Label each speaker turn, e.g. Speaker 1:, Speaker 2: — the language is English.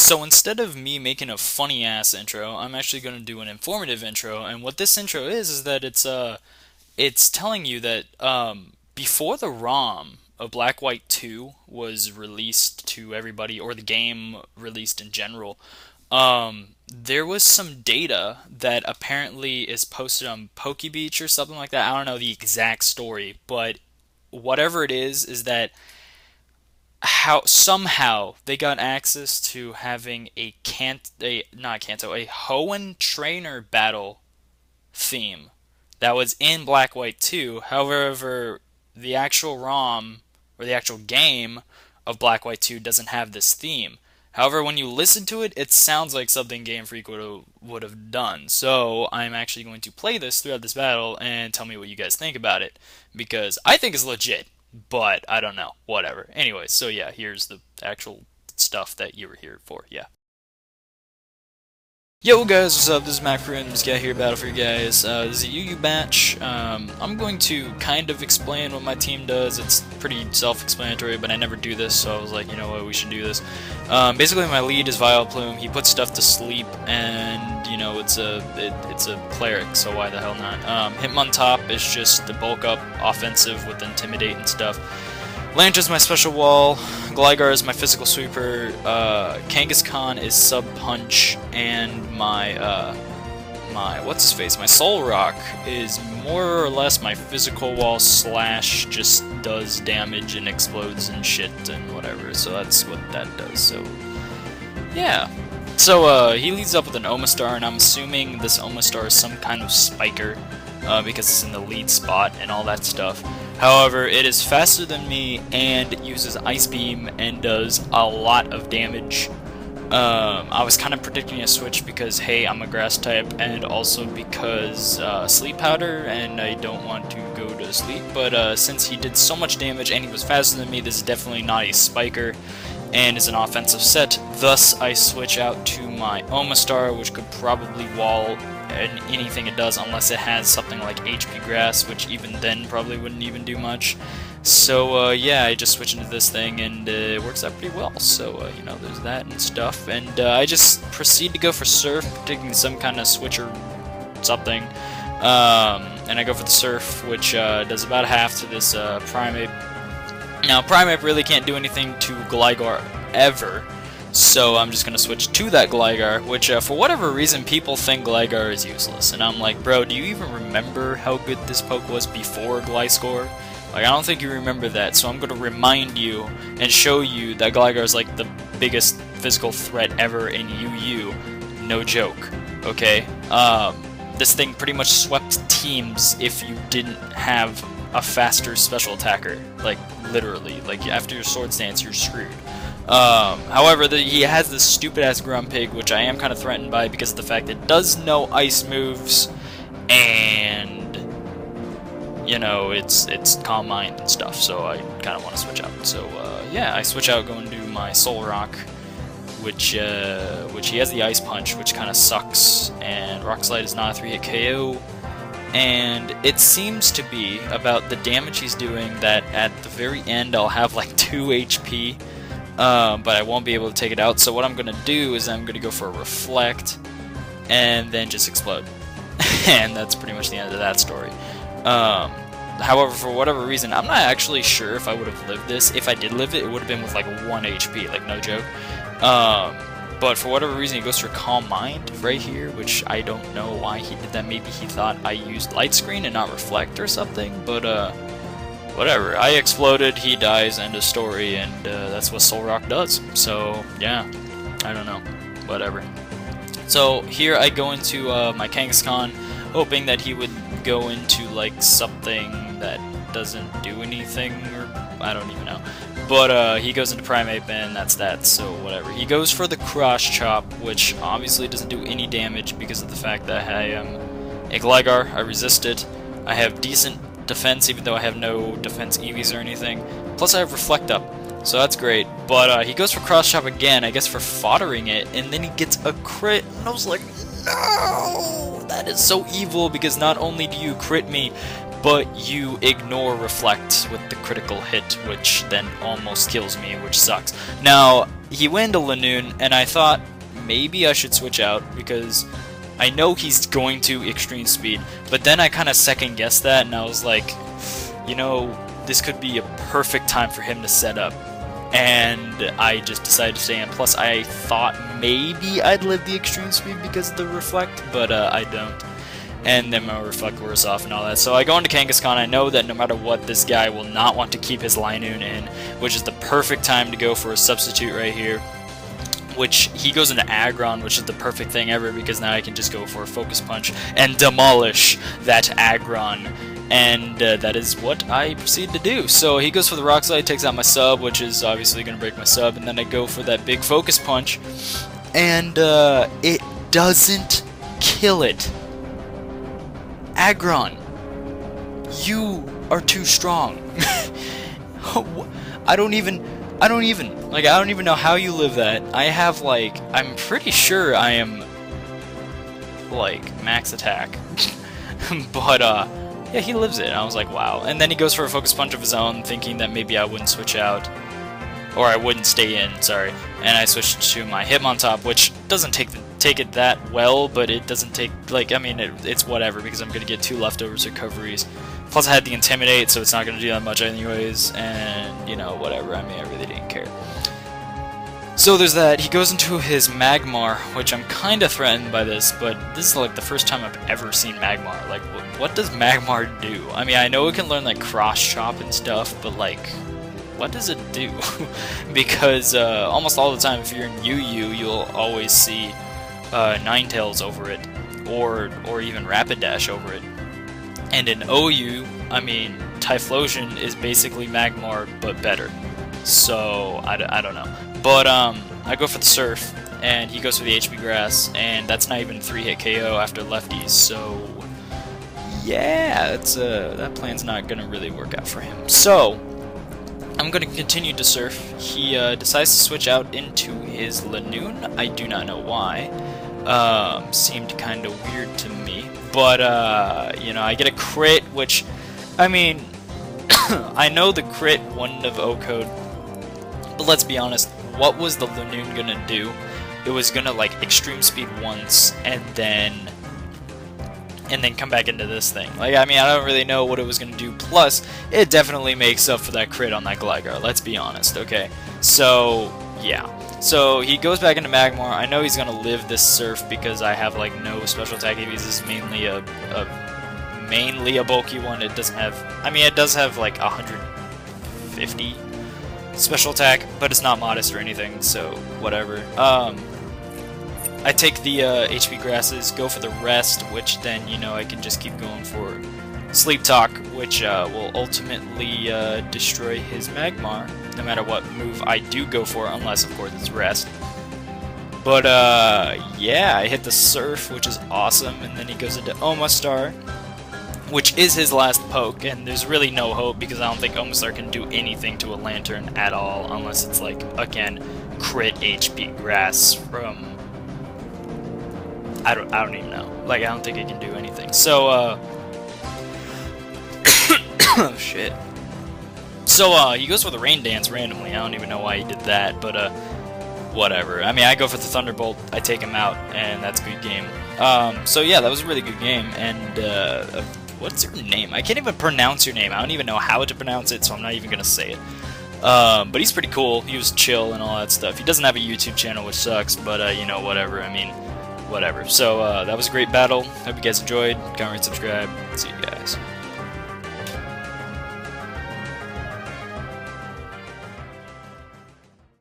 Speaker 1: So instead of me making a funny ass intro, I'm actually going to do an informative intro. And what this intro is that it's telling you that before the ROM of Black White 2 was released to everybody, or the game released in general, there was some data that apparently is posted on PokeBeach or something like that. I don't know the exact story, but whatever it is that how somehow they got access to having a not Kanto, a Hoenn trainer battle theme that was in Black White 2. However, the actual ROM or the actual game of Black White 2 doesn't have this theme. However, when you listen to it, it sounds like something GameFreak would have done. So I'm actually going to play this throughout this battle and tell me what you guys think about it, because I think it's legit, but I don't know. Whatever. Anyway, so yeah, here's the actual stuff that you were here for. Yeah. Yo guys, what's up? This is CRimZ, got here battle for you guys. This is a UU match. I'm going to kind of explain what my team does. It's pretty self-explanatory, but I never do this, so I was like, you know what, we should do this. Basically, my lead is Vileplume. He puts stuff to sleep, and you know it's a cleric, so why the hell not? Him on top is just the bulk up offensive with intimidate and stuff. Lantra's my special wall, Gligar is my physical sweeper, Kangaskhan is sub punch, and my what's his face, my Soul Rock is more or less my physical wall slash just does damage and explodes and shit and whatever. So that's what that does. So yeah. So he leads up with an Omastar, and I'm assuming this Omastar is some kind of spiker because it's in the lead spot and all that stuff. However, it is faster than me and uses Ice Beam and does a lot of damage. I was kind of predicting a switch because, hey, I'm a grass type, and also because Sleep Powder, and I don't want to go to sleep. But since he did so much damage and he was faster than me, this is definitely not a spiker and is an offensive set. Thus, I switch out to my Omastar, which could probably wall anything it does unless it has something like HP Grass, which even then probably wouldn't even do much. So yeah, I just switch into this thing and it works out pretty well. So you know, there's that and stuff, and I just proceed to go for Surf, taking some kind of switch or something, and I go for the Surf, which does about half to this Primeape. Now Primeape really can't do anything to Gligar ever, so I'm just going to switch to that Gligar, which for whatever reason people think Gligar is useless. And I'm like, bro, do you even remember how good this poke was before Gliscor? Like, I don't think you remember that, so I'm going to remind you and show you that Gligar is like the biggest physical threat ever in UU. No joke, okay? This thing pretty much swept teams if you didn't have a faster special attacker. Like, literally. Like, after your Sword Stance, you're screwed. However, he has this stupid-ass Grumpig, which I am kind of threatened by because of the fact it does know ice moves, and, you know, it's Calm Mind and stuff, so I kind of want to switch out. So, yeah, I switch out going to my Soul Rock, which he has the Ice Punch, which kind of sucks, and Rock Slide is not a 3-hit KO, and it seems to be about the damage he's doing that at the very end I'll have like 2 HP, but I won't be able to take it out. So what I'm going to do is I'm going to go for a Reflect and then just explode. And that's pretty much the end of that story. However, for whatever reason, I'm not actually sure if I would have lived this. If I did live it, it would have been with like 1 HP, like no joke. But for whatever reason, he goes for Calm Mind right here, which I don't know why he did that. Maybe he thought I used Light Screen and not Reflect or something, but whatever. I exploded, he dies, end of story, and that's what Soul Rock does. So, yeah, I don't know. Whatever. So, here I go into my Kangaskhan, hoping that he would go into, like, something that doesn't do anything, or I don't even know. But he goes into Primeape, and that's that, so whatever. He goes for the Cross Chop, which obviously doesn't do any damage because of the fact that I am a Gligar. I resist it. I have decent defense, even though I have no defense EVs or anything. Plus I have Reflect Up, so that's great. But he goes for Cross Chop again, I guess for foddering it, and then he gets a crit, and I was like, no! That is so evil, because not only do you crit me, but you ignore Reflect with the critical hit, which then almost kills me, which sucks. Now, he went into Lanoon, and I thought maybe I should switch out because I know he's going to extreme speed, but then I kind of second guessed that, and I was like, you know, this could be a perfect time for him to set up, and I just decided to stay in. Plus, I thought maybe I'd live the extreme speed because of the reflect, but I don't. And then my reflect wears off and all that. So I go into Kangaskhan. I know that no matter what, this guy will not want to keep his Linoon in, which is the perfect time to go for a substitute right here. Which he goes into Aggron, which is the perfect thing ever because now I can just go for a focus punch and demolish that Aggron. And that is what I proceed to do. So he goes for the Rock Slide, takes out my sub, which is obviously going to break my sub, and then I go for that big focus punch, and it doesn't kill it. Aggron, you are too strong. I don't even know how you live that. I have like, I'm pretty sure I am like max attack, but yeah, he lives it. And I was like, wow. And then he goes for a focus punch of his own, thinking that maybe I wouldn't switch out, or I wouldn't stay in. Sorry. And I switched to my Hitmontop, which doesn't take it that well, but it doesn't take, like, I mean, it's whatever, because I'm going to get 2 leftovers recoveries. Plus I had the Intimidate, so it's not going to do that much anyways, and, you know, whatever. I mean, I really didn't care. So there's that. He goes into his Magmar, which I'm kind of threatened by this, but this is like the first time I've ever seen Magmar. Like, what does Magmar do? I mean, I know it can learn, like, Cross Chop and stuff, but, like, what does it do? Because almost all the time, if you're in UU, you'll always see Ninetales over it, or even Rapid Dash over it. And in OU, I mean, Typhlosion is basically Magmar, but better. So, I don't know. But, I go for the Surf, and he goes for the HP Grass, and that's not even 3-hit KO after lefties, so yeah, that plan's not gonna really work out for him. So, I'm gonna continue to Surf. He decides to switch out into his Lanoon. I do not know why. Seemed kind of weird to me, but you know, I get a crit, which, I mean, I know the crit wouldn't have O-code, but let's be honest, what was the Lanoon gonna do? It was gonna, like, extreme speed once, and then come back into this thing. Like, I mean, I don't really know what it was gonna do, plus, it definitely makes up for that crit on that Gligar, let's be honest, okay? So, yeah. So, he goes back into Magmar. I know he's gonna live this Surf because I have, like, no special attack. This is mainly a bulky one. It doesn't have, I mean, it does have, like, 150 special attack, but it's not modest or anything, so whatever. I take the HP Grasses, go for the Rest, which then, you know, I can just keep going for Sleep Talk, which will ultimately destroy his Magmar, no matter what move I do go for, unless, of course, it's Rest. But, yeah, I hit the Surf, which is awesome, and then he goes into Omastar, which is his last poke, and there's really no hope, because I don't think Omastar can do anything to a Lantern at all, unless it's, like, again, crit HP Grass from... I don't even know. Like, I don't think it can do anything. So, oh, shit. So, he goes for the Rain Dance randomly. I don't even know why he did that, but, whatever. I mean, I go for the Thunderbolt, I take him out, and that's a good game. So yeah, that was a really good game, and, what's your name? I can't even pronounce your name. I don't even know how to pronounce it, so I'm not even gonna say it. But he's pretty cool. He was chill and all that stuff. He doesn't have a YouTube channel, which sucks, but, you know, whatever. I mean, whatever. So, that was a great battle. Hope you guys enjoyed. Comment, rate, subscribe. See you guys.